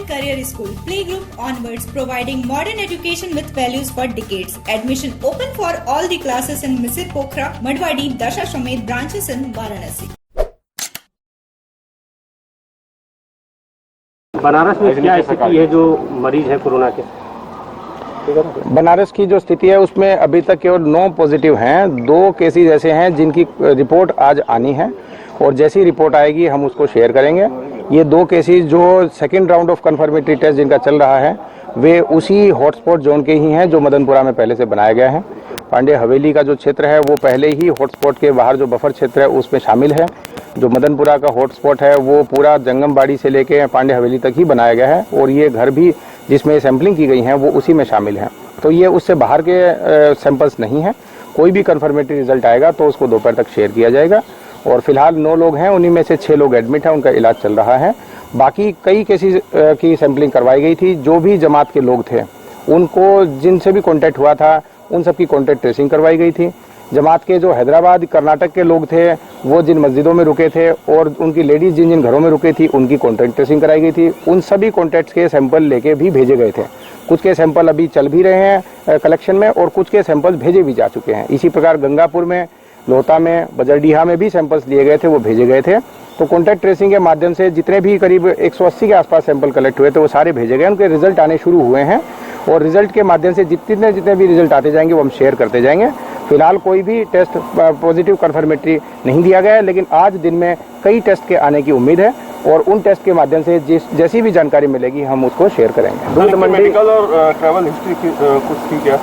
Career School, Playgroup onwards, providing modern education with values for decades. Admission open for all the classes in Misir Pokhara, Madwadi, Dasashamed branches in Varanasi. Banaras में क्या स्थिति है जो मरीज है corona के? बनारस की जो स्थिति है उसमें अभी तक केवल 9 पॉजिटिव हैं। 2 केसेस ऐसे हैं जिनकी रिपोर्ट आज आनी है और जैसी रिपोर्ट आएगी हम उसको शेयर करेंगे। ये 2 केसेस जो second round of confirmatory test जिनका चल रहा है वे उसी हॉटस्पॉट जोन के ही हैं जो मदनपुरा में पहले से बनाया गया है। पांडे हवेली का जो क्षेत्र है वो पहले ही हॉटस्पॉट के बाहर जो बफर क्षेत्र है उसमें शामिल है। जो मदनपुरा का हॉटस्पॉट है वो पूरा जंगमबाड़ी से लेके पांडे हवेली तक ही बनाया गया है और ये घर भी जिसमें सैंपलिंग की गई है वो उसी में शामिल है। तो ये उससे बाहर के सैंपल्स नहीं हैं। कोई भी कन्फर्मेटरी रिजल्ट आएगा तो उसको दोपहर तक शेयर किया जाएगा। और फिलहाल 9 लोग हैं, उन्हीं में से 6 लोग एडमिट हैं, उनका इलाज चल रहा है। बाकी कई केसेस की सैंपलिंग करवाई गई थी। जो भी जमात के लोग थे उनको जिनसे भी कॉन्टैक्ट हुआ था उन सबकी कॉन्टैक्ट ट्रेसिंग करवाई गई थी। जमात के जो हैदराबाद कर्नाटक के लोग थे वो जिन मस्जिदों में रुके थे और उनकी लेडीज जिन जिन घरों में रुके थी उनकी कॉन्टैक्ट ट्रेसिंग कराई गई थी। उन सभी कॉन्टैक्ट्स के सैंपल लेके भी भेजे गए थे। कुछ के सैंपल अभी चल भी रहे हैं कलेक्शन में और कुछ के सैंपल भेजे भी जा चुके हैं। इसी प्रकार गंगापुर में, लोहता में, बजरडीहा में भी सैंपल्स लिए गए थे, वो भेजे गए थे। तो कॉन्टैक्ट ट्रेसिंग के माध्यम से जितने भी करीब 180 के आसपास सैंपल कलेक्ट हुए थे वो सारे भेजे गए। उनके रिजल्ट आने शुरू हुए हैं और रिजल्ट के माध्यम से जितने भी रिजल्ट आते जाएंगे वो हम शेयर करते जाएंगे। फिलहाल कोई भी टेस्ट पॉजिटिव कन्फर्मेटरी नहीं दिया गया है, लेकिन आज दिन में कई टेस्ट के आने की उम्मीद है और उन टेस्ट के माध्यम से जैसी भी जानकारी मिलेगी हम उसको शेयर करेंगे। मेडिकल और ट्रैवल हिस्ट्री कुछ थी क्या?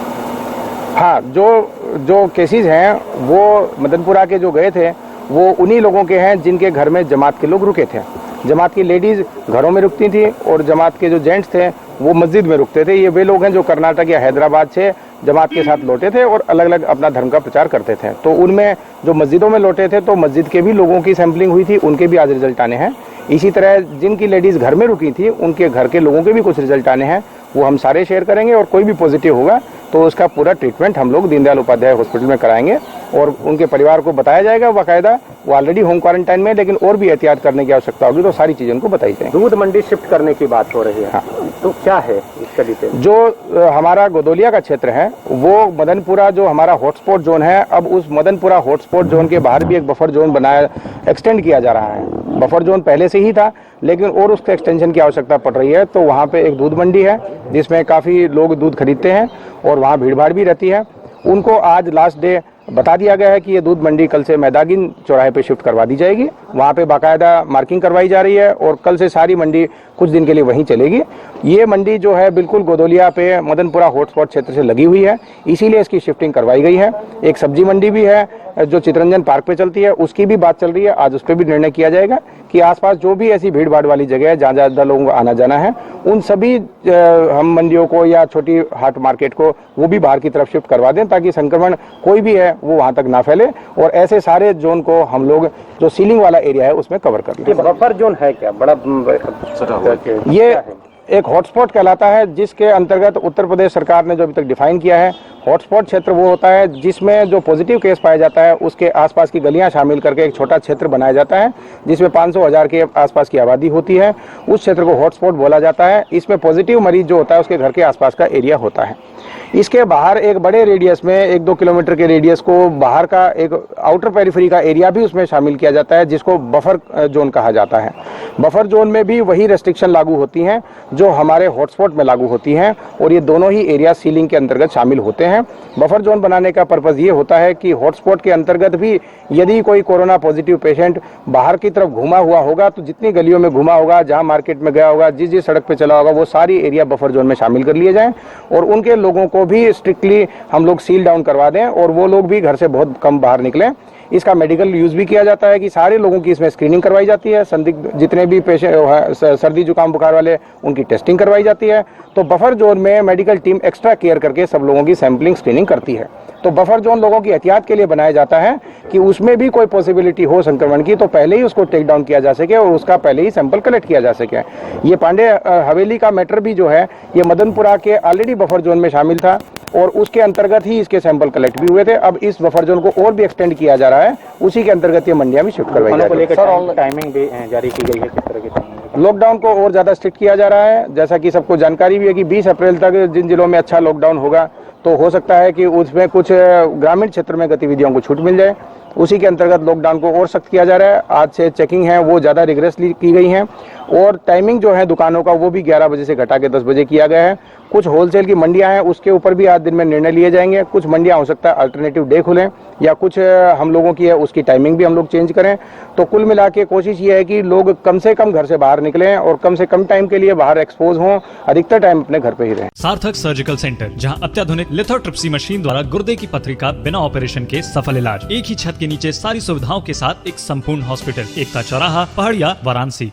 हाँ, जो केसेस हैं वो मदनपुरा के जो गए थे वो उन्हीं लोगों के हैं जिनके घर में जमात के लोग रुके थे। जमात की लेडीज घरों में रुकती थी और जमात के जो जेंट्स थे वो मस्जिद में रुकते थे। ये वे लोग हैं जो कर्नाटक या हैदराबाद से जमात के साथ लौटे थे और अलग अलग अपना धर्म का प्रचार करते थे। तो उनमें जो मस्जिदों में लौटे थे तो मस्जिद के भी लोगों की सैंपलिंग हुई थी, उनके भी आज रिजल्ट आने हैं। इसी तरह जिनकी लेडीज घर में रुकी थी उनके घर के लोगों के भी कुछ रिजल्ट आने हैं, वो हम सारे शेयर करेंगे। और कोई भी पॉजिटिव होगा तो उसका पूरा ट्रीटमेंट हम लोग दीनदयाल उपाध्याय हॉस्पिटल में कराएंगे और उनके परिवार को बताया जाएगा बाकायदा। वो ऑलरेडी होम क्वारंटाइन में, लेकिन और भी एहतियात करने की आवश्यकता होगी तो सारी चीजें उनको बताई जाएंगी। दूध मंडी शिफ्ट करने की बात हो रही है, हाँ। तो क्या है इसका डिटेल? जो हमारा गोदोलिया का क्षेत्र है वो मदनपुरा जो हमारा हॉटस्पॉट जोन है, अब उस मदनपुरा हॉटस्पॉट जोन के बाहर भी एक बफर जोन बनाया, एक्सटेंड किया जा रहा है। बफर जोन पहले से ही था लेकिन और उसके एक्सटेंशन की आवश्यकता पड़ रही है। तो वहाँ पे एक दूध मंडी है जिसमें काफ़ी लोग दूध खरीदते हैं और वहाँ भीड़ भाड़ भी रहती है। उनको आज लास्ट डे बता दिया गया है कि ये दूध मंडी कल से मैदागिन चौराहे पे शिफ्ट करवा दी जाएगी। वहाँ पे बाकायदा मार्किंग करवाई जा रही है और कल से सारी मंडी कुछ दिन के लिए वहीं चलेगी। ये मंडी जो है बिल्कुल गोदोलिया पे मदनपुरा हॉटस्पॉट क्षेत्र से लगी हुई है, इसीलिए इसकी शिफ्टिंग करवाई गई है। एक सब्जी मंडी भी है जो चितरंजन पार्क पे चलती है, उसकी भी बात चल रही है। आज उस पर भी निर्णय किया जाएगा कि आसपास जो भी ऐसी भीड़ भाड़ वाली जगह है जहाँ ज़्यादा लोगों को आना जाना है उन सभी हम मंडियों को या छोटी हाट मार्केट को वो भी बाहर की तरफ शिफ्ट करवा दें ताकि संक्रमण कोई भी है वो वहाँ तक ना फैले। और ऐसे सारे जोन को हम लोग जो सीलिंग वाला एरिया है उसमें कवर कर लें। बफर जोन है क्या? बड़ा ये एक हॉटस्पॉट कहलाता है जिसके अंतर्गत उत्तर प्रदेश सरकार ने जो अभी तक डिफाइन किया है। हॉटस्पॉट क्षेत्र वो होता है जिसमें जो पॉजिटिव केस पाया जाता है उसके आसपास की गलियां शामिल करके एक छोटा क्षेत्र बनाया जाता है जिसमें 500,000 के आसपास की आबादी होती है। उस क्षेत्र को हॉटस्पॉट बोला जाता है। इसमें पॉजिटिव मरीज जो होता है उसके घर के आसपास का एरिया होता है। इसके बाहर एक बड़े रेडियस में 1-2 किलोमीटर के रेडियस को बाहर का एक आउटर पेरिफेरी का एरिया भी उसमें शामिल किया जाता है जिसको बफर जोन कहा जाता है। बफर जोन में भी वही रेस्ट्रिक्शन लागू होती हैं जो हमारे हॉटस्पॉट में लागू होती हैं और ये दोनों ही एरिया सीलिंग के अंतर्गत शामिल होते हैं। बफर जोन बनाने का पर्पज ये होता है कि हॉटस्पॉट के अंतर्गत भी यदि कोई कोरोना पॉजिटिव पेशेंट बाहर की तरफ घुमा हुआ होगा तो जितनी गलियों में घुमा होगा, जहां मार्केट में गया होगा, जिस सड़क पे चला होगा, वो सारी एरिया बफर जोन में शामिल कर लिए जाएं और उनके लोगों को भी स्ट्रिक्टली हम लोग सील डाउन करवा दें और वो लोग भी घर से बहुत कम बाहर निकलें। इसका मेडिकल यूज भी किया जाता है कि सारे लोगों की इसमें स्क्रीनिंग करवाई जाती है। संदिग्ध जितने भी पेशेंट सर्दी जुकाम बुखार वाले उनकी टेस्टिंग करवाई जाती है। तो बफर जोन में मेडिकल टीम एक्स्ट्रा केयर करके सब लोगों की सैंपलिंग स्क्रीनिंग करती है। तो बफर जोन लोगों की एहतियात के लिए बनाया जाता है कि उसमें भी कोई पॉसिबिलिटी हो संक्रमण की तो पहले ही उसको टेक डाउन किया जा सके और उसका पहले ही सैंपल कलेक्ट किया जा सके। ये पांडे हवेली का मैटर भी जो है ये मदनपुरा के ऑलरेडी बफर जोन में शामिल था और उसके अंतर्गत ही इसके सैंपल कलेक्ट भी हुए थे। अब इस बफर जोन को और भी एक्सटेंड किया जा रहा है, उसी के अंतर्गत ये मंडियां भी शिफ्ट करवाई जा रही है। टाइमिंग भी जारी की गई है किस तरह की? लॉकडाउन को और ज़्यादा स्ट्रिक्ट किया जा रहा है। जैसा कि सबको जानकारी भी है कि 20 अप्रैल तक जिन जिलों में अच्छा लॉकडाउन होगा तो हो सकता है कि उसमें कुछ ग्रामीण क्षेत्र में गतिविधियों को छूट मिल जाए। उसी के अंतर्गत लॉकडाउन को और सख्त किया जा रहा है। आज से चेकिंग है वो ज़्यादा रिग्रेसली की गई है और टाइमिंग जो है दुकानों का वो भी 11 बजे से घटा के 10 बजे किया गया है। कुछ होलसेल की मंडियां हैं उसके ऊपर भी आज दिन में निर्णय लिए जाएंगे। कुछ मंडियां हो सकता है अल्टरनेटिव डे खुलें या कुछ हम लोगों की है उसकी टाइमिंग भी हम लोग चेंज करें। तो कुल मिला के कोशिश ये है कि लोग कम से कम घर से बाहर निकलें और कम से कम टाइम के लिए बाहर एक्सपोज हों, अधिकतर टाइम अपने घर पे ही रहें। सार्थक सर्जिकल सेंटर, जहां अत्याधुनिक लिथोट्रिप्सी मशीन द्वारा गुर्दे की पथरी का बिना ऑपरेशन के सफल इलाज। एक ही छत के नीचे सारी सुविधाओं के साथ एक संपूर्ण हॉस्पिटल, एकता चौराहा, पहाड़िया, वाराणसी।